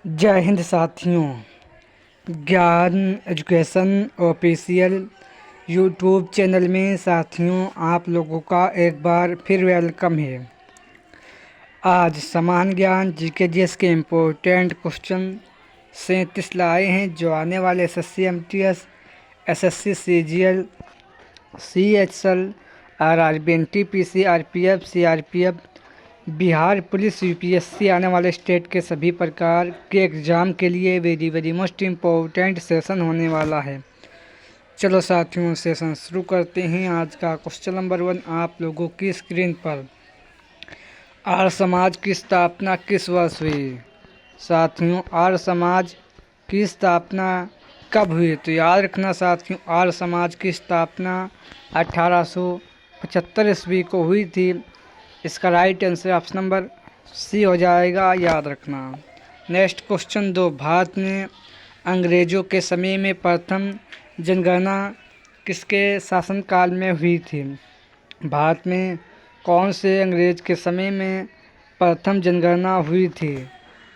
जय हिंद साथियों। ज्ञान एजुकेशन ऑफिशियल यूट्यूब चैनल में साथियों आप लोगों का एक बार फिर वेलकम है। आज समान ज्ञान जीके के इम्पोर्टेंट क्वेश्चन 37 लाए हैं जो आने वाले SSC MTS, SSC CGL, CHL, RRB, NTPC, RPF, CRPF, Bihar police, UPSC आने वाले स्टेट के सभी प्रकार के एग्ज़ाम के लिए वेरी मोस्ट इम्पोर्टेंट सेशन होने वाला है। चलो साथियों सेशन शुरू करते हैं। आज का क्वेश्चन नंबर 1 आप लोगों की स्क्रीन पर। आर्य समाज की स्थापना किस वर्ष हुई? साथियों आर्य समाज की स्थापना कब हुई? तो याद रखना साथियों, आर्य समाज की स्थापना 1875 ईस्वी को हुई थी। इसका right answer option number C हो जाएगा, याद रखना। नेक्स्ट क्वेश्चन 2 भारत में अंग्रेजों के समय में प्रथम जनगणना किसके शासनकाल में हुई थी? भारत में कौन से अंग्रेज के समय में प्रथम जनगणना हुई थी?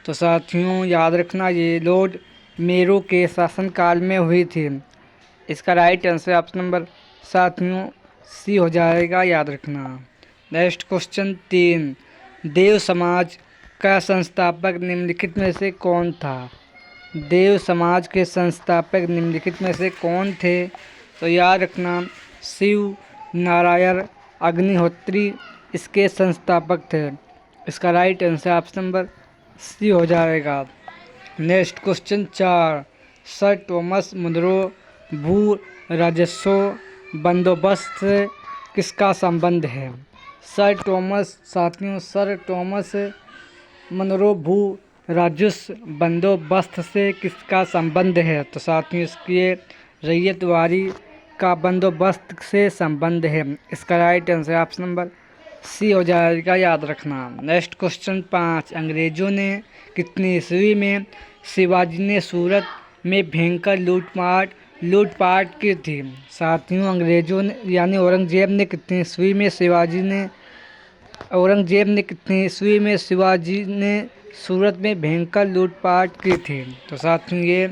तो साथियों याद रखना ये लॉर्ड मेयो के शासनकाल में हुई थी। इसका राइट आंसर ऑप्शन नंबर साथियों सी हो जाएगा, याद रखना। नेक्स्ट क्वेश्चन 3 देव समाज का संस्थापक निम्नलिखित में से कौन था? देव समाज के संस्थापक निम्नलिखित में से कौन थे? तो याद रखना शिव नारायण अग्निहोत्री इसके संस्थापक थे। इसका right answer option number C हो जाएगा। Next question 4 sir Thomas Munro भू राजस्व बंदोबस्त से किसका संबंध है? सर थॉमस मुनरो भू राजस्व बंदोबस्त से किसका संबंध है? तो साथियों इसके रैयतवारी का बंदोबस्त से संबंध है। इसका right answer option number C हो जाएगा, याद रखना। नेक्स्ट क्वेश्चन 5 अंग्रेजों ने कितनी ईस्वी में शिवाजी ने सूरत में भयंकर लूटपाट की थी? साथियों औरंगजेब ने कितनी ईस्वी में शिवाजी ने सूरत में भयंकर लूटपाट की थी? तो साथियों ये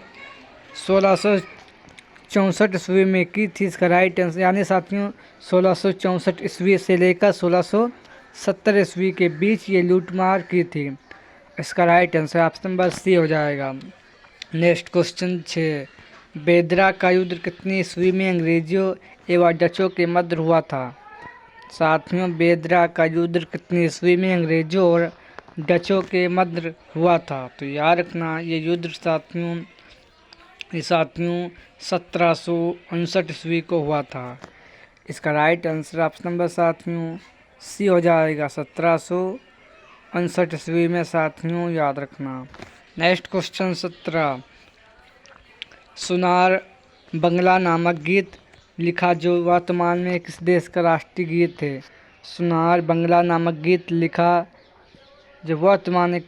1664 ईस्वी में की थी। इसका राइट आंसर यानी साथियों 1664 ईस्वी से लेकर 1670 ईस्वी के बीच ये लूटमार की थी। इसका right answer option number C हो जाएगा। नेक्स्ट क्वेश्चन 6 बेदरा का युद्ध कितनी ईस्वी में अंग्रेजों एवं डचों के मध्य हुआ था? साथियों बेदरा का युद्ध कितनी ईस्वी में अंग्रेजों और डचों के मध्य हुआ था? तो याद रखना ये युद्ध साथियों 1759 ईस्वी को हुआ था। इसका राइट आंसर ऑप्शन नंबर साथियों सी हो जाएगा, 1759 ईस्वी में साथियों, याद रखना। नेक्स्ट क्वेश्चन 17 सुनार बंगला नामक गीत लिखा जो वर्तमान में किस देश का राष्ट्रीय गीत है? सुनार बंगला नामक गीत लिखा जो वर्तमान में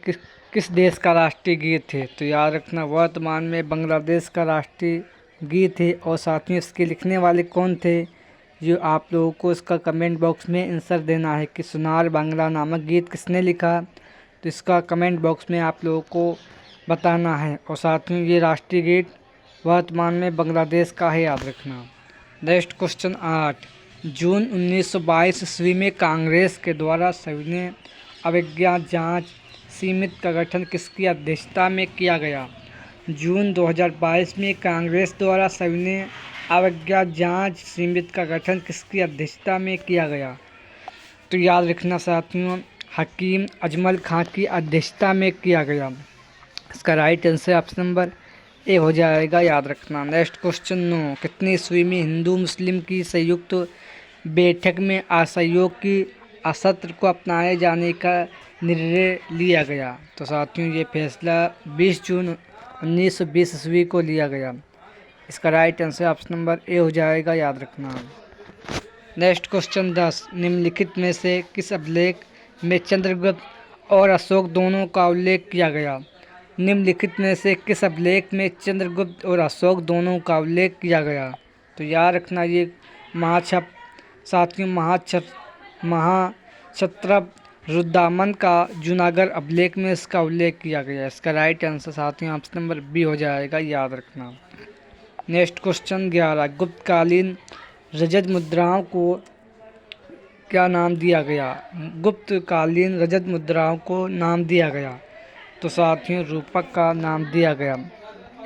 किस देश का राष्ट्रीय गीत है? तो याद रखना वर्तमान में बांग्लादेश का राष्ट्रीय गीत है। और साथियों इसके लिखने वाले कौन थे, जो आप लोगों को इसका कमेंट बॉक्स में आंसर देना है कि सुनार बांग्ला नामक गीत किसने लिखा। तो इसका कमेंट बॉक्स में आप लोगों को बताना है। और साथियों ये राष्ट्रीय गीत वर्तमान में बांग्लादेश का है, याद रखना। नेक्स्ट क्वेश्चन 8 जून 1922 ईस्वी में कांग्रेस के द्वारा सविनय अवज्ञा जांच समिति का गठन किसकी अध्यक्षता में किया गया? जून 2022 में कांग्रेस द्वारा सविनय अवज्ञा जांच समिति का गठन किसकी अध्यक्षता में किया गया? तो याद रखना साथियों हकीम अजमल खां की अध्यक्षता में किया गया। इसका right answer option number A हो जाएगा, याद रखना। नेक्स्ट क्वेश्चन 9 कितनी ईस्वी में हिंदू मुस्लिम की संयुक्त बैठक में असहयोग की असत्र को अपनाए जाने का निर्णय लिया गया? तो साथियों ये फैसला 20 जून 1920 ईस्वी को लिया गया। इसका right answer option number A हो जाएगा, याद रखना। नेक्स्ट क्वेश्चन 10 निम्नलिखित में से किस अभिलेख में चंद्रगुप्त और अशोक दोनों का उल्लेख किया गया? निम्नलिखित में से किस अभिलेख में चंद्रगुप्त और अशोक दोनों का उल्लेख किया गया? तो याद रखना ये साथियों महाक्षत्रप रुद्रदामन का जूनागढ़ अभिलेख में इसका उल्लेख किया गया है। इसका राइट आंसर साथियों ऑप्शन नंबर बी हो जाएगा, याद रखना। नेक्स्ट क्वेश्चन 11, गुप्तकालीन रजत मुद्राओं को क्या नाम दिया गया? गुप्तकालीन रजत मुद्राओं को नाम दिया गया, तो साथियों रूपक का नाम दिया गया।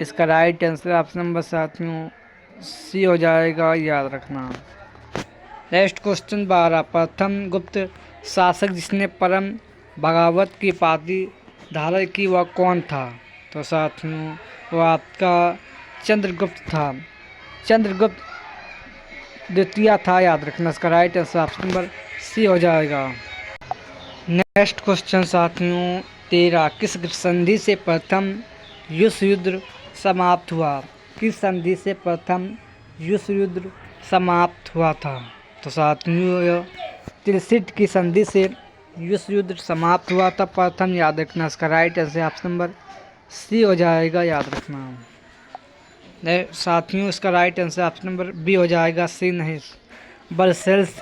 इसका राइट आंसर ऑप्शन नंबर साथियों सी हो जाएगा, याद रखना। नेक्स्ट क्वेश्चन 12, प्रथम गुप्त शासक जिसने परम बगावत की उपाधि धारण की वह कौन था? तो साथियों वो आपका चंद्रगुप्त था। चंद्रगुप्त द्वितीय था, याद रखना। इसका right answer option number C हो जाएगा। नेक्स्ट क्वेश्चन साथियों 13, किस संधि से प्रथम विश्व युद्ध समाप्त हुआ? किस संधि से प्रथम विश्व युद्ध समाप्त हुआ था? तो साथियों त्रिशिट की संधि से विश्व युद्ध समाप्त हुआ था प्रथम, याद रखना। इसका right answer option number C हो जाएगा, याद रखना। साथियों इसका right answer option number B हो जाएगा, सी नहीं। बर्सेल्स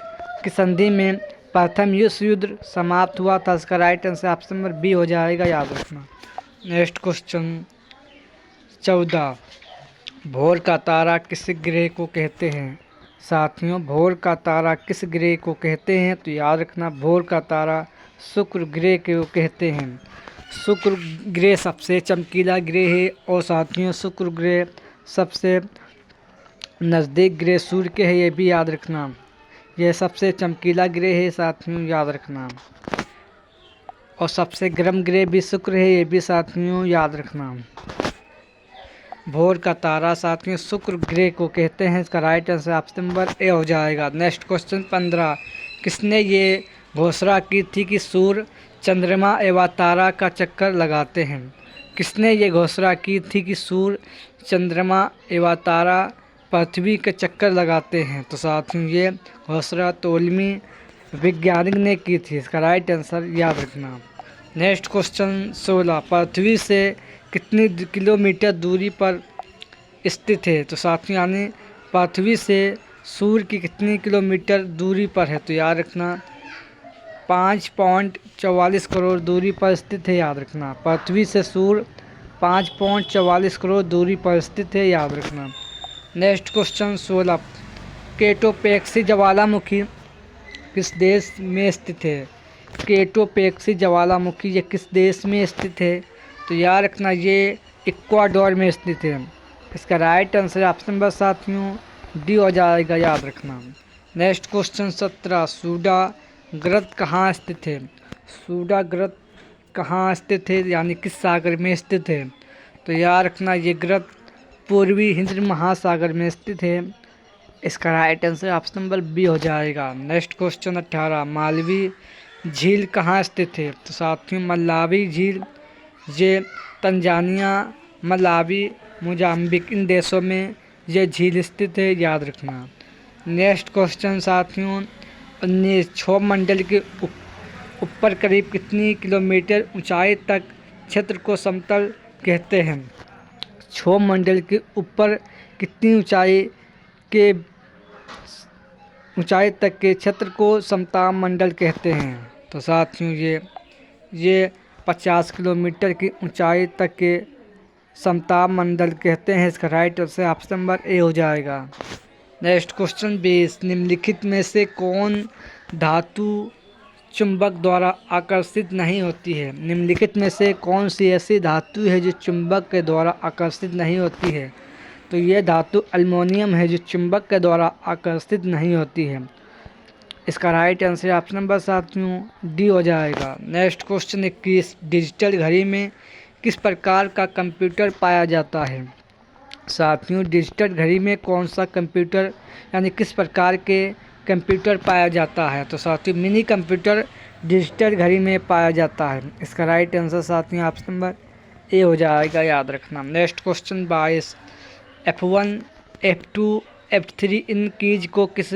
की संधि में प्रथम विश्व युद्ध समाप्त हुआ था। इसका right answer option number B हो जाएगा, याद रखना। नेक्स्ट क्वेश्चन 14, भोर का तारा किस ग्रह को कहते हैं? साथियों भोर का तारा किस ग्रह को कहते हैं? तो याद रखना भोर का तारा शुक्र ग्रह को कहते हैं। शुक्र ग्रह सबसे चमकीला ग्रह है और साथियों शुक्र ग्रह सबसे नज़दीक ग्रह सूर्य के है, ये भी याद रखना। यह सबसे चमकीला ग्रह है साथियों, याद रखना। और सबसे गर्म ग्रह भी शुक्र है, ये भी साथियों याद रखना। भोर का तारा साथियों शुक्र ग्रह को कहते हैं। इसका right answer option number A हो जाएगा। नेक्स्ट क्वेश्चन 15, किसने ये घोषणा की थी कि सूर्य चंद्रमा एवं तारा का चक्कर लगाते हैं? किसने ये घोषणा की थी कि सूर्य चंद्रमा एवं तारा पृथ्वी के चक्कर लगाते हैं? तो साथियों ये घोषणा टोलेमी वैज्ञानिक ने की थी। इसका राइट आंसर याद रखना। नेक्स्ट क्वेश्चन 16, पृथ्वी से कितनी किलोमीटर दूरी पर स्थित है? तो साथियों यानी पृथ्वी से सूर्य की कितनी किलोमीटर दूरी पर है? तो याद रखना 5.44 करोड़ दूरी पर स्थित है, याद रखना। पृथ्वी से सूर्य 5.44 करोड़ दूरी पर स्थित है, याद रखना। नेक्स्ट क्वेश्चन 16, केटोपेक्सी ज्वालामुखी किस देश में स्थित है? केटोपेक्सी ज्वालामुखी ये किस देश में स्थित है? तो याद रखना ये इक्वाडोर में स्थित है। इसका राइट आंसर ऑप्शन नंबर साथियों डी हो जाएगा, याद रखना। नेक्स्ट क्वेश्चन 17, सूडाग्रत कहाँ स्थित है? सूडाग्रत कहाँ स्थित है यानी किस सागर में स्थित है? तो याद रखना ये ग्रत पूर्वी हिंद महासागर में स्थित है। इसका right answer option number B हो जाएगा। नेक्स्ट क्वेश्चन 18, मालवी झील कहाँ स्थित है? तो साथियों मलावी झील ये तंजानिया, मलावी, मोजाम्बिक इन देशों में ये झील स्थित है, याद रखना। नेक्स्ट क्वेश्चन साथियों 19, क्षोभ मंडल के ऊपर करीब कितनी किलोमीटर ऊंचाई तक क्षेत्र को समतल कहते हैं? क्षोभ मंडल के ऊपर कितनी ऊंचाई तक के क्षेत्र को समताप मंडल कहते हैं? तो साथियों ये 50 किलोमीटर की ऊंचाई तक के समताप मंडल कहते हैं। इसका right answer option number A हो जाएगा। नेक्स्ट क्वेश्चन 20, निम्नलिखित में से कौन धातु चुंबक द्वारा आकर्षित नहीं होती है? निम्नलिखित में से कौन सी ऐसी धातु है जो चुंबक के द्वारा आकर्षित नहीं होती है? तो ये धातु एल्युमिनियम है जो चुंबक के द्वारा आकर्षित नहीं होती है। इसका राइट आंसर ऑप्शन नंबर साथियों डी हो जाएगा। नेक्स्ट क्वेश्चन 21, डिजिटल घड़ी में किस प्रकार का कंप्यूटर पाया जाता है? साथियों डिजिटल घड़ी में कौन सा कंप्यूटर यानी किस प्रकार के कंप्यूटर पाया जाता है? तो साथियों मिनी कंप्यूटर डिजिटल घड़ी में पाया जाता है। इसका राइट आंसर साथियों ऑप्शन नंबर ए हो जाएगा, याद रखना। Next question 22, F1, F2, F3 इन कीज को किस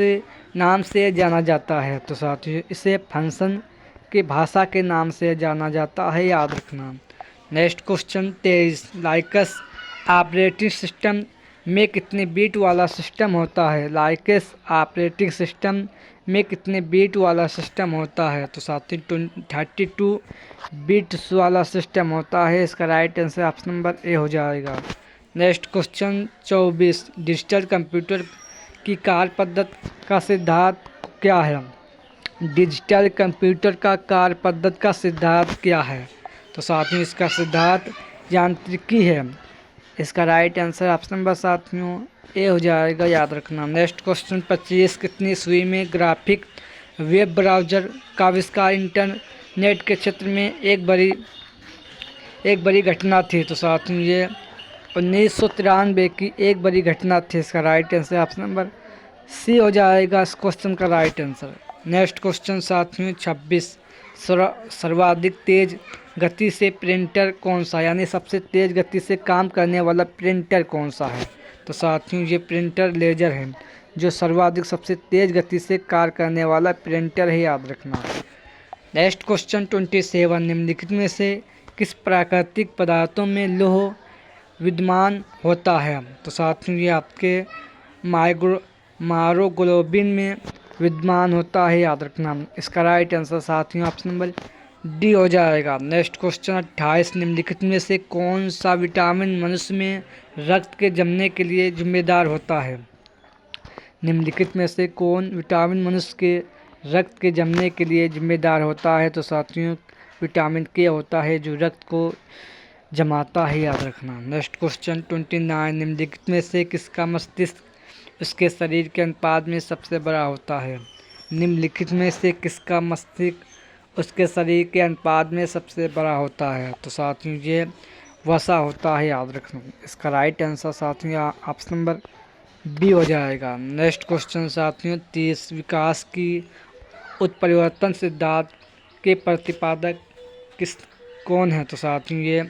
नाम से जाना जाता है? तो साथियों इसे फंक्शन की भाषा के नाम से जाना जाता है, याद रखना। Next question 23, likes operating system में कितने बीट वाला सिस्टम होता है? लाइकस ऑपरेटिंग सिस्टम में कितने बीट वाला सिस्टम होता है? तो साथियों 32 बीट्स वाला सिस्टम होता है। इसका right answer option number A हो जाएगा। नेक्स्ट क्वेश्चन 24, डिजिटल कंप्यूटर की कार्य पद्धति का सिद्धांत क्या है? डिजिटल कंप्यूटर का कार्य पद्धति का सिद्धांत क्या है? तो साथियों इसका सिद्धांत यांत्रिकी है। इसका राइट आंसर ऑप्शन नंबर साथियों ए हो जाएगा, याद रखना। नेक्स्ट क्वेश्चन 25, कितनी ईस्वी में ग्राफिक वेब ब्राउज़र का आविष्कार इंटरनेट के क्षेत्र में एक बड़ी घटना थी? तो साथियों ये 1993 की एक बड़ी घटना थी। इसका right answer option number C हो जाएगा इस क्वेश्चन का राइट आंसर। नेक्स्ट क्वेश्चन साथियों 26, सर्वाधिक तेज गति से प्रिंटर कौन सा, यानी सबसे तेज गति से काम करने वाला प्रिंटर कौन सा है? तो साथियों ये प्रिंटर लेजर है, जो सर्वाधिक सबसे तेज गति से कार्य करने वाला प्रिंटर है, याद रखना। नेक्स्ट क्वेश्चन 27, निम्नलिखित में से किस प्राकृतिक पदार्थों में लौह विद्यमान होता है? तो साथियों ये आपके मारोग्लोबिन में विद्यमान होता है, याद रखना। इसका राइट आंसर साथियों ऑप्शन नंबर डी हो जाएगा। नेक्स्ट क्वेश्चन 28, निम्नलिखित में से कौन सा विटामिन मनुष्य में रक्त के जमने के लिए जिम्मेदार होता है? निम्नलिखित में से कौन विटामिन मनुष्य के रक्त के जमने के लिए जिम्मेदार होता है? तो साथियों विटामिन के होता है, जो रक्त को जमाता है, याद रखना। नेक्स्ट क्वेश्चन 29, निम्नलिखित में से किसका मस्तिष्क उसके शरीर के अनुपात में सबसे बड़ा होता है? निम्नलिखित में से किसका मस्तिष्क उसके शरीर के अनुपात में सबसे बड़ा होता है? तो साथियों ये वसा होता है, याद रखना। इसका राइट आंसर साथियों ऑप्शन नंबर बी हो जाएगा। नेक्स्ट क्वेश्चन साथियों 30, विकास की उत्परिवर्तन सिद्धांत के प्रतिपादक कौन है? तो साथियों ये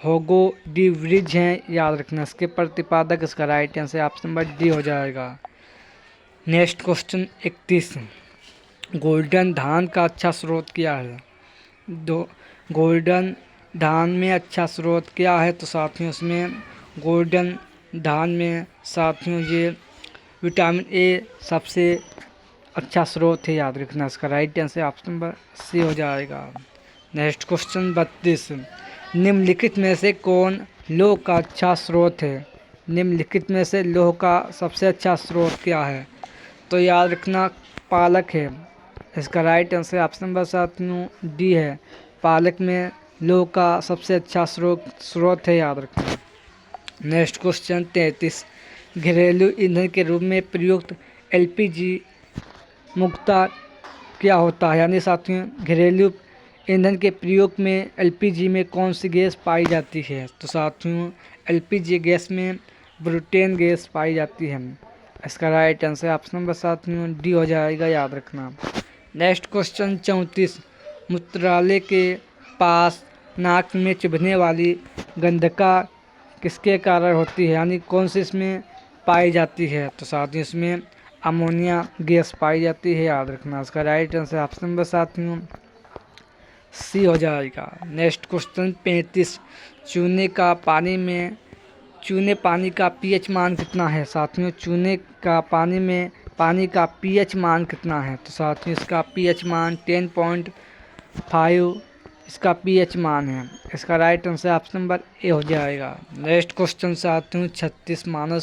होगो डी वृज हैं, याद रखना इसके प्रतिपादक। इसका right answer option number D हो जाएगा। नेक्स्ट क्वेश्चन 31, गोल्डन धान का अच्छा स्रोत क्या है? गोल्डन धान में अच्छा स्रोत क्या है? तो साथियों इसमें गोल्डन धान में साथियों ये विटामिन ए सबसे अच्छा स्रोत है, याद रखना। इसका right answer option number C हो जाएगा। नेक्स्ट क्वेश्चन 32, निम्नलिखित में से कौन लौह का अच्छा स्रोत है? निम्नलिखित में से लौह का सबसे अच्छा स्रोत क्या है? तो याद रखना पालक है। इसका राइट आंसर ऑप्शन नंबर साथियों डी है, पालक में लौह का सबसे अच्छा स्रोत है, याद रखना। नेक्स्ट क्वेश्चन 33, घरेलू ईंधन के रूप में प्रयुक्त एलपीजी मुक्ता क्या होता है? यानी साथियों घरेलू ईंधन के प्रयोग में एलपीजी में कौन सी गैस पाई जाती है? तो साथियों एलपीजी गैस में ब्यूटेन गैस पाई जाती है। इसका राइट आंसर ऑप्शन नंबर साथियों डी हो जाएगा, याद रखना। नेक्स्ट क्वेश्चन 34, मूत्रालय के पास नाक में चुभने वाली गंधका किसके कारण होती है? यानी कौन सी इसमें पाई जाती है? तो साथियों इसमें अमोनिया गैस पाई जाती है, याद रखना। इसका राइट आंसर ऑप्शन नंबर साथियों सी हो जाएगा। नेक्स्ट क्वेश्चन 35, चूने पानी का पीएच मान कितना है? साथियों चूने का पानी का पीएच मान कितना है? तो साथियों इसका पीएच मान 10.5 इसका पीएच मान है। इसका right answer option number A हो जाएगा। नेक्स्ट क्वेश्चन साथियों 36, मानव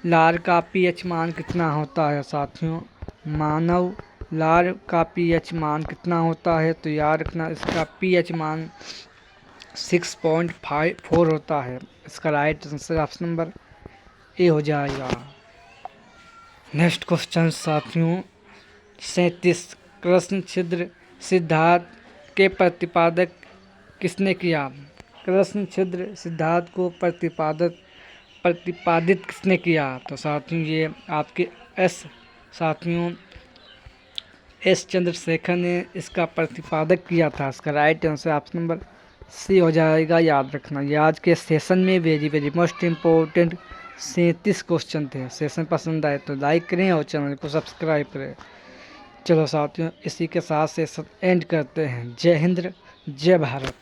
लार का पीएच मान कितना होता है? साथियों मानव लार का पीएच मान कितना होता है? तो याद रखना इसका पीएच मान 6.54 होता है। इसका right answer option number A हो जाएगा। नेक्स्ट क्वेश्चन साथियों 37, कृष्ण छिद्र सिद्धांत के प्रतिपादक किसने किया? कृष्ण छिद्र सिद्धांत को प्रतिपादित किसने किया? तो साथियों ये आपके एस चंद्रशेखर ने इसका प्रतिपादक किया था। इसका right answer option number C हो जाएगा, याद रखना। ये आज के सेशन में वेरी मोस्ट इम्पोर्टेंट 37 क्वेश्चन थे। सेशन पसंद आए तो लाइक करें और चैनल को सब्सक्राइब करें। चलो साथियों इसी के साथ सेशन एंड करते हैं। जय हिंद, जय भारत।